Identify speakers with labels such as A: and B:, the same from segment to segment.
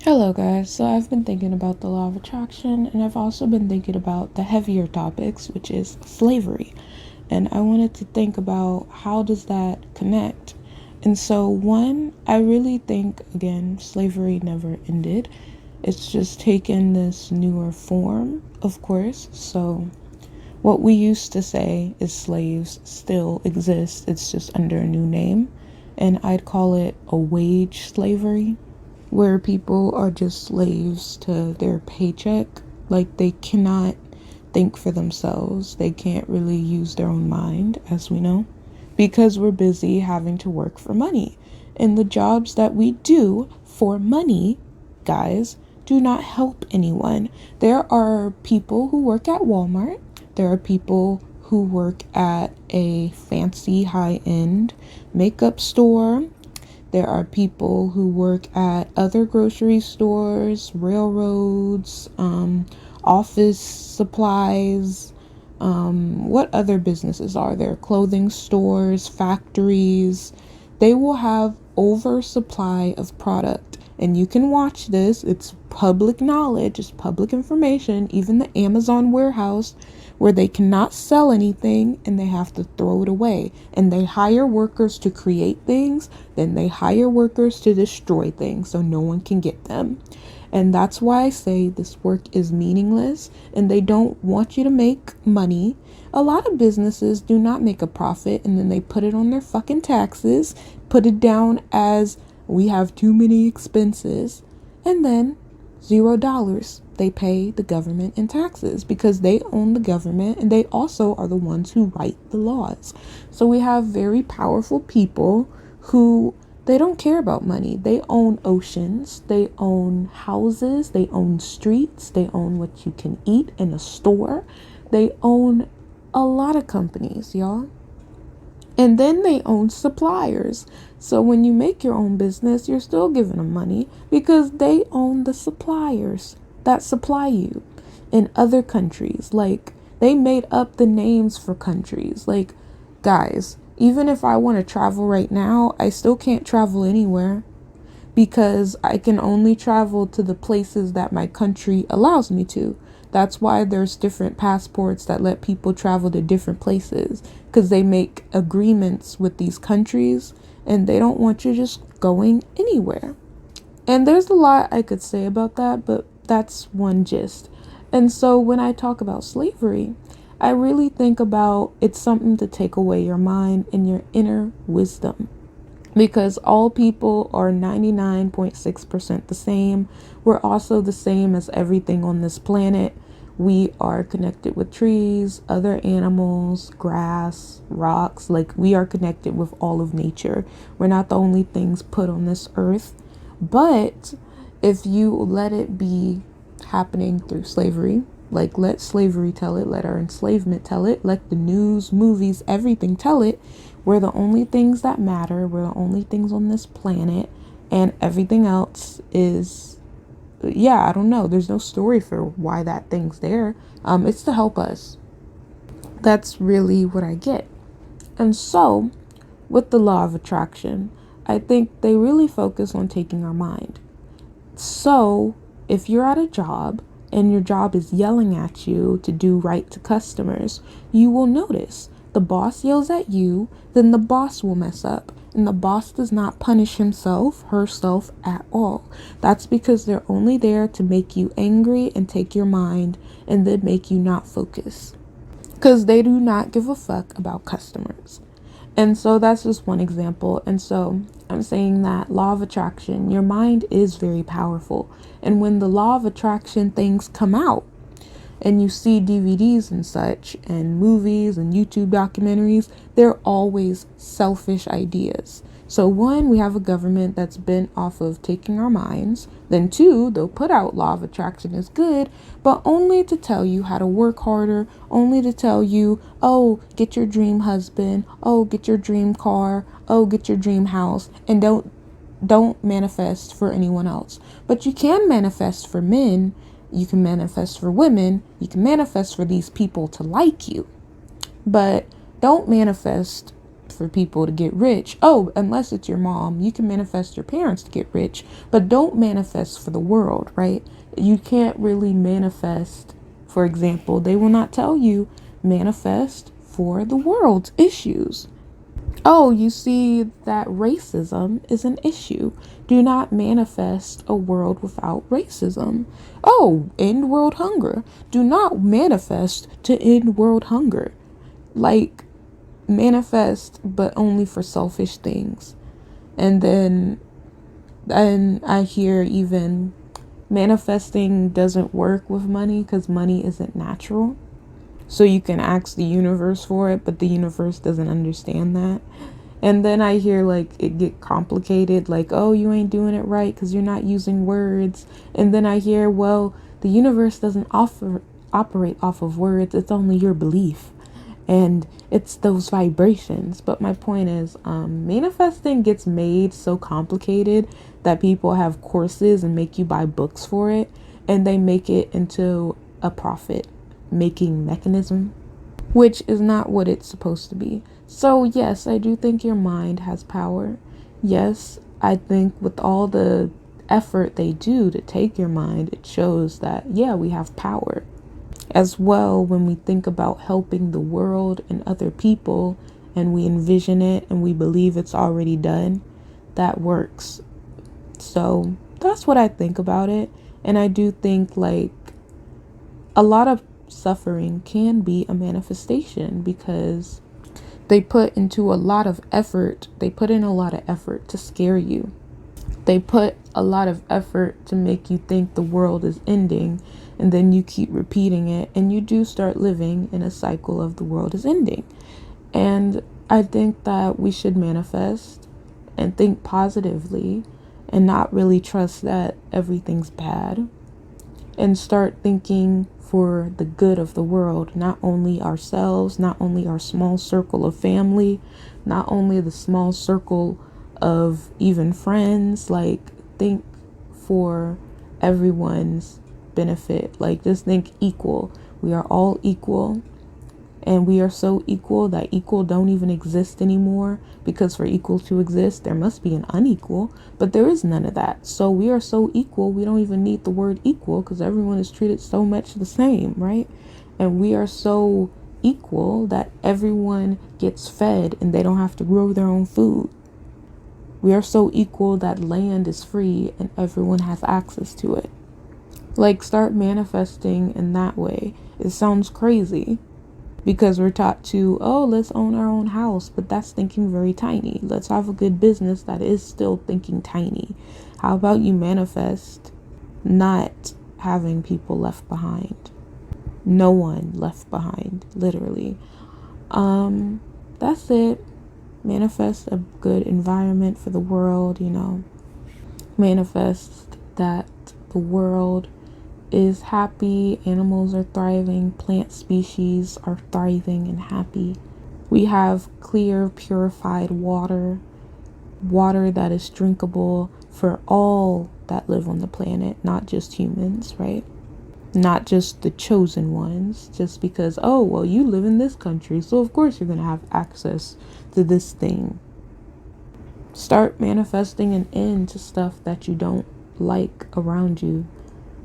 A: Hello, guys. So, I've been thinking about the law of attraction, and I've also been thinking about the heavier topics, which is slavery. And I wanted to think about how does that connect. And so, one, I really think, again, slavery never ended. It's just taken this newer form, of course. So, what we used to say is slaves still exist, it's just under a new name. And I'd call it a wage slavery, where people are just slaves to their paycheck. Like, they cannot think for themselves. They can't really use their own mind, as we know, because we're busy having to work for money. And the jobs that we do for money, guys, do not help anyone. There are people who work at Walmart. There are people who work at a fancy high-end makeup store. There are people who work at other grocery stores, railroads, office supplies. What other businesses are there? Clothing stores, factories. They will have oversupply of product. And you can watch this. It's public knowledge, it's public information. Even the Amazon warehouse, where they cannot sell anything and they have to throw it away. And they hire workers to create things, then they hire workers to destroy things so no one can get them. And that's why I say this work is meaningless and they don't want you to make money. A lot of businesses do not make a profit and then they put it on their fucking taxes, put it down as we have too many expenses, and then $0 they pay the government in taxes because they own the government and they also are the ones who write the laws. So we have very powerful people who they don't care about money. They own oceans, they own houses, they own streets, they own what you can eat in a store. They own a lot of companies, y'all. And then they own suppliers. So when you make your own business, you're still giving them money because they own the suppliers that supply you in other countries. Like, they made up the names for countries. Like, guys, even if I want to travel right now, I still can't travel anywhere because I can only travel to the places that my country allows me to. That's why there's different passports that let people travel to different places, because they make agreements with these countries and they don't want you just going anywhere. And there's a lot I could say about that, but that's one gist. And so when I talk about slavery, I really think about it's something to take away your mind and your inner wisdom, because all people are 99.6% the same. We're also the same as everything on this planet. We are connected with trees, other animals, grass, rocks. Like, we are connected with all of nature. We're not the only things put on this earth. But if you let it be happening through slavery, like, let slavery tell it, let our enslavement tell it, let the news, movies, everything tell it, we're the only things that matter. We're the only things on this planet. And everything else is, yeah, I don't know. There's no story for why that thing's there. It's to help us. That's really what I get. And so, with the law of attraction, I think they really focus on taking our mind. So, if you're at a job and your job is yelling at you to do right to customers, you will notice the boss yells at you, then the boss will mess up. And the boss does not punish himself, herself at all. That's because they're only there to make you angry and take your mind and then make you not focus. Because they do not give a fuck about customers. And so that's just one example. And so I'm saying that law of attraction, your mind is very powerful. And when the law of attraction things come out and you see DVDs and such and movies and YouTube documentaries, they're always selfish ideas. So one, we have a government that's bent off of taking our minds. Then two, they'll put out law of attraction is good, but only to tell you how to work harder, only to tell you, oh, get your dream husband, oh, get your dream car, oh, get your dream house, and don't manifest for anyone else. But you can manifest for men, you can manifest for women, you can manifest for these people to like you. But don't manifest for people to get rich. Oh, unless it's your mom, you can manifest your parents to get rich, but don't manifest for the world, right? You can't really manifest, for example, they will not tell you manifest for the world's issues. Oh, you see that racism is an issue. Do not manifest a world without racism. Oh, end world hunger. Do not manifest to end world hunger. Like, manifest, but only for selfish things. And then I hear even manifesting doesn't work with money because money isn't natural. So you can ask the universe for it, but the universe doesn't understand that. And then I hear like it get complicated, like, oh, you ain't doing it right because you're not using words. And then I hear, well, the universe doesn't operate off of words. It's only your belief. And it's those vibrations. But my point is, manifesting gets made so complicated that people have courses and make you buy books for it. And they make it into a profit making mechanism, which is not what it's supposed to be. So yes, I do think your mind has power. Yes, I think with all the effort they do to take your mind, it shows that, yeah, we have power. As well, when we think about helping the world and other people, and we envision it and we believe it's already done, that works. So that's what I think about it. And I do think like a lot of suffering can be a manifestation because they put into a lot of effort. They put in a lot of effort to scare you. They put a lot of effort to make you think the world is ending, and then you keep repeating it, and you do start living in a cycle of the world is ending. And I think that we should manifest and think positively and not really trust that everything's bad, and start thinking for the good of the world, not only ourselves, not only our small circle of family, not only the small circle of even friends. Like, think for everyone's benefit. Like, just think equal. We are all equal, and we are so equal that equal don't even exist anymore, because for equal to exist there must be an unequal, but there is none of that. So we are so equal, we don't even need the word equal, because everyone is treated so much the same, right? And we are so equal that everyone gets fed and they don't have to grow their own food. We are so equal that land is free and everyone has access to it. Like, start manifesting in that way. It sounds crazy, because we're taught to, oh, let's own our own house, but that's thinking very tiny. Let's have a good business that is still thinking tiny. How about you manifest not having people left behind? No one left behind, literally. That's it. Manifest a good environment for the world, Manifest that the world is happy, animals are thriving, plant species are thriving and happy. We have clear, purified water that is drinkable for all that live on the planet, not just humans, right? Not just the chosen ones, just because, oh, well, you live in this country, so of course you're going to have access to this thing. Start manifesting an end to stuff that you don't like around you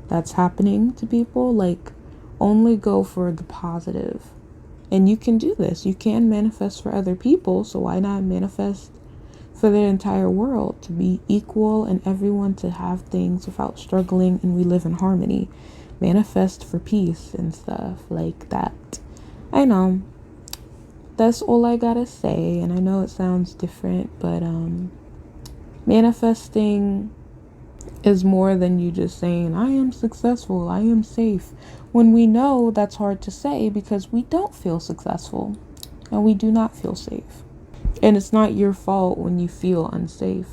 A: that's happening to people. Like, only go for the positive. And you can do this. You can manifest for other people, so why not manifest for the entire world to be equal and everyone to have things without struggling, and we live in harmony. Manifest for peace and stuff like that. I know. That's all I gotta say, and I know it sounds different, but manifesting is more than you just saying, I am successful, I am safe, when we know that's hard to say because we don't feel successful and we do not feel safe. And it's not your fault when you feel unsafe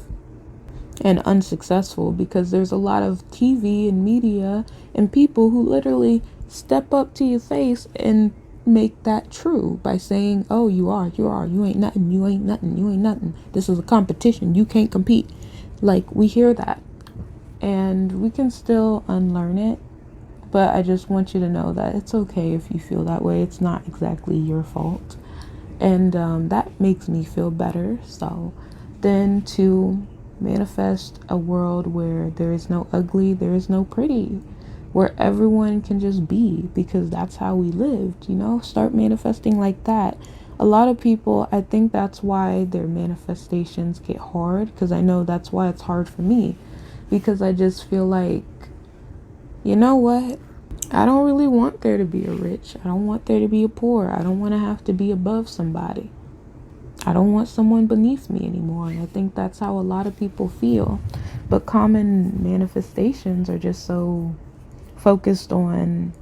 A: and unsuccessful, because there's a lot of TV and media and people who literally step up to your face and make that true by saying, oh, you ain't nothing, this is a competition, you can't compete. Like, we hear that, and we can still unlearn it, but I just want you to know that it's okay if you feel that way. It's not exactly your fault. And that that makes me feel better. So then to manifest a world where there is no ugly, there is no pretty, where everyone can just be, because that's how we lived, start manifesting like that. A lot of people, I think that's why their manifestations get hard, because I know that's why it's hard for me, because I just feel like, you know what? I don't really want there to be a rich. I don't want there to be a poor. I don't want to have to be above somebody. I don't want someone beneath me anymore. And I think that's how a lot of people feel. But common manifestations are just so focused on,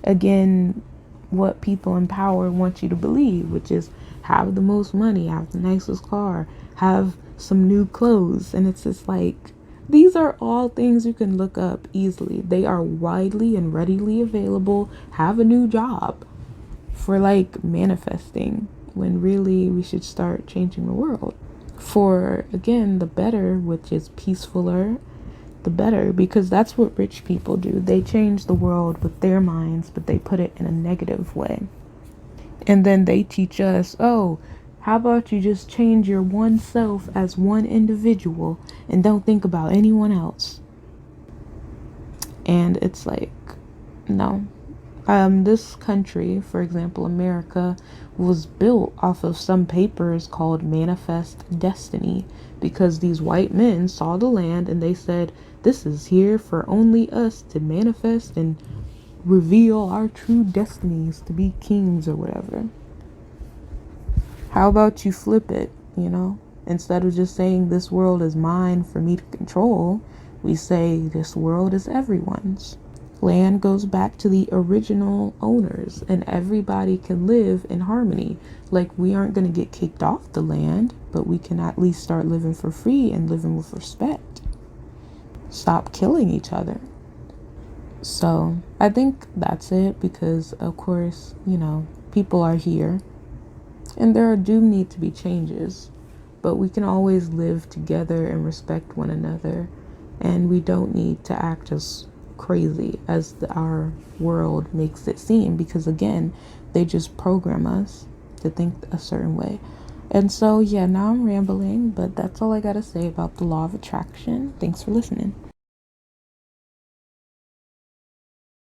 A: again, what people in power want you to believe, which is have the most money, have the nicest car, have some new clothes. And it's just like, these are all things you can look up easily. They are widely and readily available. Have a new job for like manifesting, when really we should start changing the world for, again, the better, which is peacefuler, the better, because that's what rich people do. They change the world with their minds, but they put it in a negative way. And then they teach us, oh, how about you just change your one self as one individual and don't think about anyone else? And it's like, no. This country, for example, America, was built off of some papers called Manifest Destiny, because these white men saw the land and they said, this is here for only us to manifest and reveal our true destinies to be kings or whatever. How about you flip it, Instead of just saying this world is mine for me to control, we say this world is everyone's. Land goes back to the original owners and everybody can live in harmony. Like, we aren't going to get kicked off the land, but we can at least start living for free and living with respect. Stop killing each other. So I think that's it, because of course, people are here and there do need to be changes, but we can always live together and respect one another, and we don't need to act as crazy as our world makes it seem, because again, they just program us to think a certain way. And so, yeah, now I'm rambling, but that's all I gotta say about the law of attraction. Thanks for listening.